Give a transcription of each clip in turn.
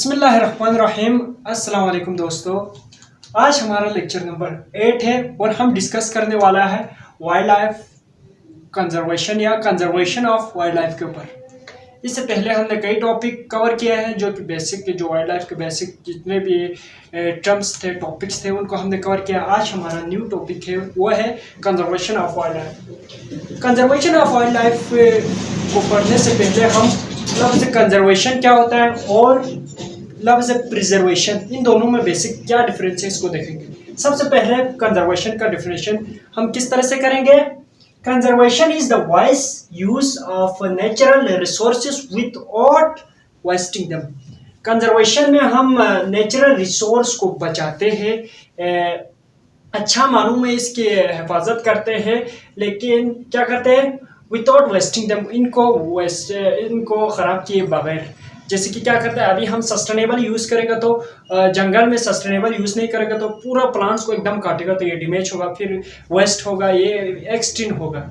बिस्मिल्लाहिर्रहमानिर्रहीम। अस्सलाम वालेकुम दोस्तों, आज हमारा लेक्चर नंबर 8 है और हम डिस्कस करने वाला है वाइल्ड लाइफ कंजर्वेशन या कंजर्वेशन ऑफ वाइल्ड लाइफ के ऊपर। इससे पहले हमने कई टॉपिक कवर किया है जो कि बेसिक जो वाइल्ड लाइफ के बेसिक जितने भी टर्म्स थे, टॉपिक्स थे, उनको हमने कवर किया। आज हमारा न्यू टॉपिक है, वो है conservation of wildlife. Conservation of wild life को पढ़ने से पहले हम लफ्ज़ कंजर्वेशन क्या होता है और लफ्ज़ प्रिजर्वेशन, इन दोनों में बेसिक क्या डिफरेंस है इसको देखेंगे। सबसे पहले कंजर्वेशन का डिफिनेशन हम किस तरह से करेंगे। Conservation is the wise use of natural resources without wasting them. Conservation में हम नेचुरल रिसोर्स को बचाते हैं, अच्छा मानों में इसकी हिफाजत करते हैं, लेकिन क्या करते हैं विदाउट वेस्टिंग देम, इनको ख़राब किए बगैर। जैसे कि क्या करते हैं, अभी हम सस्टेनेबल यूज़ करेंगे तो जंगल में सस्टेनेबल यूज़ नहीं करेंगे तो पूरा प्लांट्स को एकदम काटेगा तो ये डैमेज होगा, फिर वेस्ट होगा, ये एक्सटिंक्ट होगा।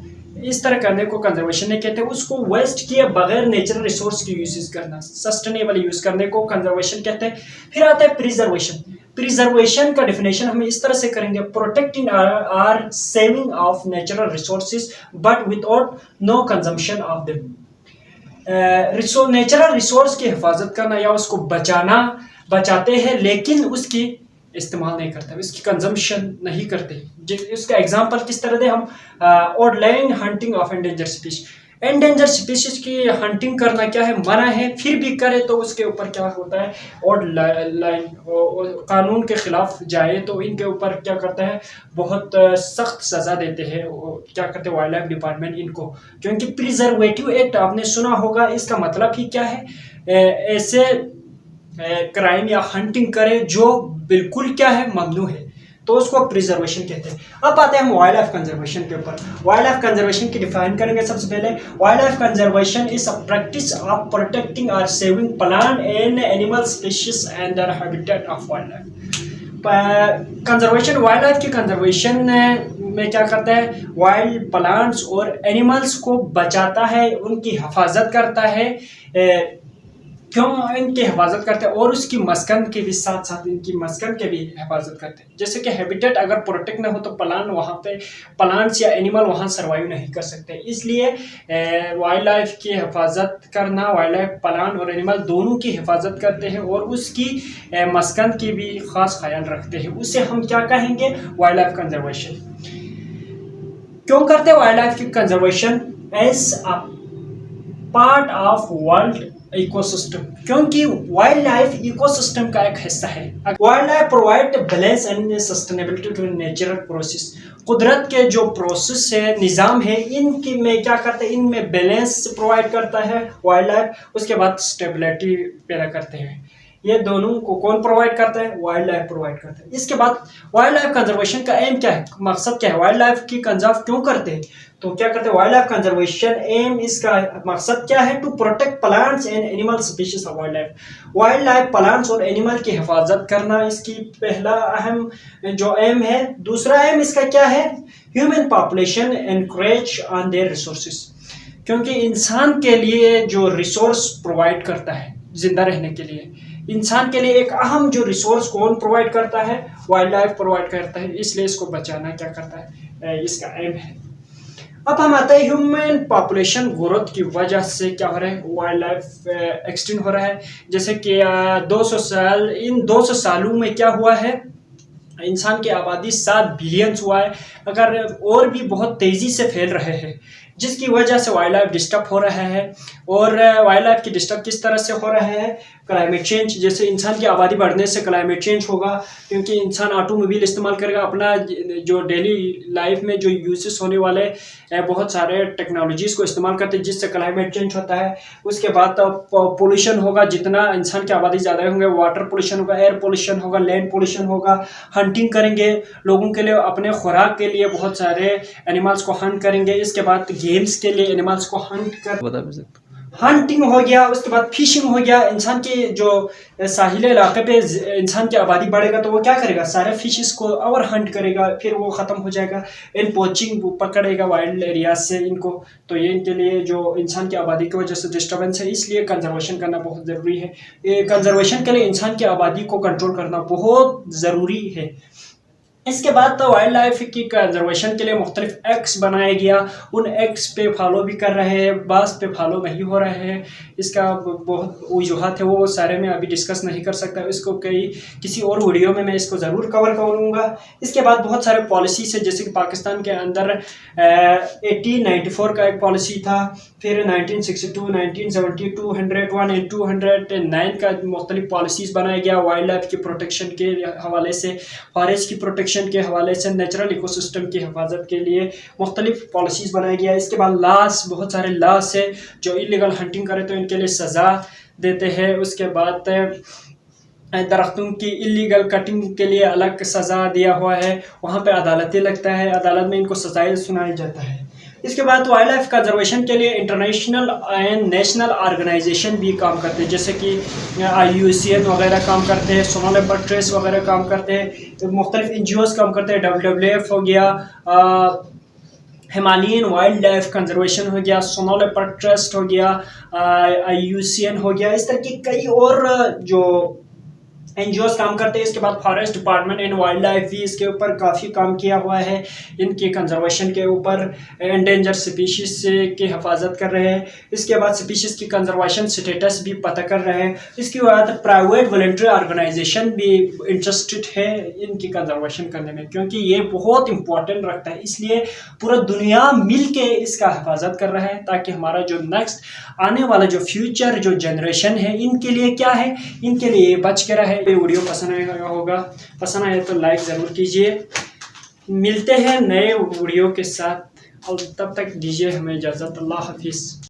इस तरह करने को कंजर्वेशन नहीं कहते। उसको वेस्ट किए बगैर नेचुरल रिसोर्स की यूजेस करना, सस्टेनेबल यूज़ करने को कंजर्वेशन कहते हैं। फिर आता है प्रिजर्वेशन। प्रिजर्वेशन का डिफिनेशन हम इस तरह से करेंगे, protecting or saving of natural resources but without no consumption of them. Natural resource की हिफाजत करना या उसको बचाते हैं लेकिन उसकी इस्तेमाल नहीं करते, इसकी कंजम्पशन नहीं करते। इसका एग्जांपल किस तरह दे हम, online hunting of endanger species. Endanger species की हंटिंग करना क्या है, मना है, फिर भी करे तो उसके ऊपर क्या होता है, ऑनलाइन कानून के खिलाफ जाए तो इनके ऊपर क्या करता है, बहुत सख्त सज़ा देते हैं। क्या करते हैं वाइल्ड लाइफ डिपार्टमेंट इनको, क्योंकि प्रिजर्वेटिव एक्ट आपने सुना होगा, इसका मतलब ही क्या है, ऐसे क्राइम या हंटिंग करे जो बिल्कुल क्या है ममनू है, तो उसको प्रिजर्वेशन कहते हैं। अब आते हैं हम वाइल्ड लाइफ कंजर्वेशन के ऊपर। वाइल्ड लाइफ कंजर्वेशन की डिफाइन करेंगे। सबसे पहले wildlife conservation is a practice of protecting और saving plant and animal species and their habitat of wildlife. Conservation, wildlife की कंजर्वेशन में क्या करता है, वाइल्ड प्लांट्स और एनिमल्स को बचाता है, उनकी हिफाजत करता है। क्यों इनकी हिफाजत करते हैं, और उसकी मस्कन के भी साथ साथ इनकी मस्कन के भी हिफाजत करते हैं। जैसे कि हैबिटेट अगर प्रोटेक्ट ना हो तो प्लांट्स या एनिमल वहाँ सर्वाइव नहीं कर सकते। इसलिए वाइल्ड लाइफ की हिफाजत करना, वाइल्ड लाइफ प्लांट और एनिमल दोनों की हिफाजत करते हैं और उसकी मस्कन की भी खास ख्याल रखते हैं। उसे हम क्या कहेंगे, वाइल्ड लाइफ कंजर्वेशन। क्यों करते हैं वाइल्ड लाइफ की conservation as a part of world ecosystem, क्योंकि वाइल्ड लाइफ इकोसिस्टम का एक हिस्सा है। Wildlife provide balance and sustainability to natural process. कुदरत के जो प्रोसेस है, निज़ाम है, इनकी में क्या करते हैं, इनमें बैलेंस प्रोवाइड करता है वाइल्ड लाइफ। उसके बाद स्टेबिलिटी पैदा करते हैं। ये दोनों को कौन प्रोवाइड करता है, वाइल्ड लाइफ प्रोवाइड करता है। इसके बाद वाइल्ड लाइफ कंजर्वेशन का एम क्या है, मकसद क्या है, वाइल्ड लाइफ की कंजर्व क्यों करते हैं, तो क्या करते हैं वाइल्ड लाइफ कंजर्वेशन एम, इसका मकसद क्या है, to protect plants and animal species of wildlife. Wildlife plants और एनिमल की हिफाजत करना इसकी पहला अहम जो एम है। दूसरा एम इसका क्या है, human population encourage on their resources, क्योंकि इंसान के लिए जो रिसोर्स प्रोवाइड करता है जिंदा रहने के लिए, इंसान के लिए एक अहम जो रिसोर्स कौन प्रोवाइड करता है, वाइल्ड लाइफ प्रोवाइड करता है। इसलिए इसको बचाना क्या करता है, इसका एम है। अब हम आते हैं ह्यूमन पॉपुलेशन ग्रोथ की वजह से क्या हो रहा है, वाइल्ड लाइफ एक्सटिंक्ट हो रहा है। जैसे कि 200 साल, इन 200 सालों में क्या हुआ है, इंसान की आबादी 7 बिलियन हुआ है, अगर और भी बहुत तेज़ी से फैल रहे हैं, जिसकी वजह से वाइल्ड लाइफ डिस्टर्ब हो रहा है। और वाइल्ड लाइफ की डिस्टर्ब किस तरह से हो रहा है, क्लाइमेट चेंज। जैसे इंसान की आबादी बढ़ने से क्लाइमेट चेंज होगा, क्योंकि इंसान ऑटोमोबाइल इस्तेमाल करेगा, अपना जो डेली लाइफ में जो यूजेस होने वाले बहुत सारे टेक्नोलॉजीज़ को इस्तेमाल करते हैं, जिससे क्लाइमेट चेंज होता है। उसके बाद पोल्यूशन होगा, जितना इंसान की आबादी ज़्यादा होंगे, वाटर पोल्यूशन होगा, एयर पोल्यूशन होगा, लैंड पोल्यूशन होगा। हंटिंग करेंगे लोगों के लिए, अपने खुराक के लिए बहुत सारे एनिमल्स को हंट करेंगे। इसके बाद गेम्स के लिए एनिमल्स को हंट कर हंटिंग हो गया, उसके बाद फिशिंग हो गया। इंसान के जो साहिल इलाके पे इंसान की आबादी बढ़ेगा तो वो क्या करेगा, सारे फिशेस को और हंट करेगा, फिर वो ख़त्म हो जाएगा। इन पोचिंग पकड़ेगा वाइल्ड एरियाज से इनको। तो ये इनके लिए जो इंसान की आबादी की वजह से डिस्टर्बेंस है, इसलिए कंजर्वेशन करना बहुत ज़रूरी है। ये कंजर्वेशन के लिए इंसान की आबादी को कंट्रोल करना बहुत ज़रूरी है। इसके बाद तो वाइल्ड लाइफ की कंजर्वेशन के लिए मुख्तलिफ एक्ट्स बनाया गया। उन एक्ट्स पे फॉलो भी कर रहे हैं, बास पे फॉलो नहीं हो रहे हैं। इसका बहुत वजूहत है, वो सारे मैं अभी डिस्कस नहीं कर सकता। इसको किसी और वीडियो में मैं इसको ज़रूर कवर करूँगा। इसके बाद बहुत सारे पॉलिसीज है, जैसे कि पाकिस्तान के अंदर 1894 का एक पॉलिसी था, फिर 1962, 1970, 201 एंड 209 का मुख्तलिफ पॉलिसीज़ बनाया गया वाइल्ड लाइफ की प्रोटेक्शन के हवाले से, फॉरेस्ट की प्रोटेक्शन के हवाले से, नेचुरल इकोसिस्टम की हिफाजत के लिए मुख्तलिफ पॉलिसीज़ बनाया गया। इसके बाद लॉस, बहुत सारे लॉस है। जो इलीगल हंटिंग करे तो इनके लिए सज़ा देते हैं। उसके बाद दरख्तों की इलीगल कटिंग के लिए अलग सज़ा दिया हुआ है, वहाँ पे अदालतें लगता है, अदालत में इनको सजाएं सुनाया जाता है। इसके बाद वाइल्ड लाइफ कंजर्वेशन के लिए इंटरनेशनल एंड नेशनल ऑर्गेनाइजेशन भी काम करते हैं, जैसे कि IUCN वगैरह काम करते हैं, सोनो लेपर्ड ट्रेस वगैरह काम करते हैं, मुख्तलिफ NGOs काम करते हैं। WWF हो गया, हिमालयन वाइल्ड लाइफ कंजर्वेशन हो गया, सोनो लेपर्ड ट्रस्ट हो गया, IUCN हो गया, इस तरह की कई और जो NGOs काम करते हैं। इसके बाद forest department and wild life भी इसके ऊपर काफ़ी काम किया हुआ है, इनके कंजर्वेशन के ऊपर, एंडेंजर स्पीशीज की हिफाजत कर रहे हैं। इसके बाद स्पीशीज़ की कंजर्वेशन स्टेटस भी पता कर रहे हैं। इसके बाद प्राइवेट वॉलंटरी ऑर्गेनाइजेशन भी इंटरेस्टेड है इनकी कंजर्वेशन करने में, क्योंकि ये बहुत इंपॉर्टेंट रखता है। इसलिए पूरा दुनिया मिल के इसका हिफाजत कर रहा है, ताकि हमारा जो नेक्स्ट आने वाला जो फ्यूचर जो जनरेशन है, इनके लिए क्या है, इनके लिए बच के रहे। ये वीडियो पसंद आया होगा, पसंद आया तो लाइक ज़रूर कीजिए। मिलते हैं नए वीडियो के साथ, और तब तक दीजिए हमें इजाज़त। अल्लाह हाफिज़।